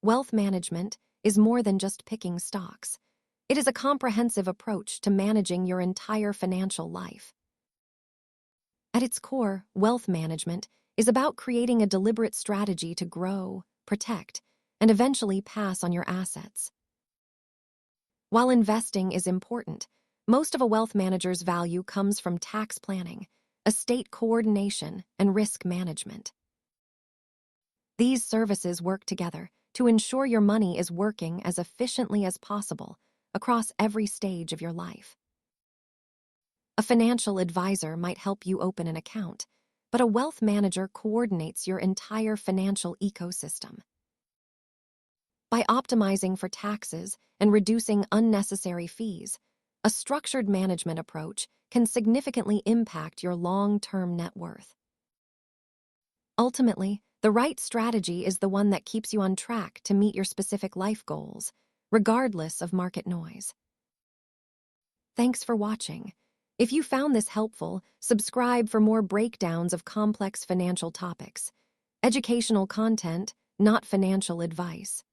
Wealth management is more than just picking stocks. It is a comprehensive approach to managing your entire financial life. At its core, wealth management is about creating a deliberate strategy to grow, protect, and eventually pass on your assets. While investing is important, most of a wealth manager's value comes from tax planning, estate coordination, and risk management. These services work together to ensure your money is working as efficiently as possible across every stage of your life. A financial advisor might help you open an account, but a wealth manager coordinates your entire financial ecosystem. By optimizing for taxes and reducing unnecessary fees, a structured management approach can significantly impact your long-term net worth. Ultimately, the right strategy is the one that keeps you on track to meet your specific life goals, regardless of market noise. Thanks for watching. If you found this helpful, subscribe for more breakdowns of complex financial topics. Educational content, not financial advice.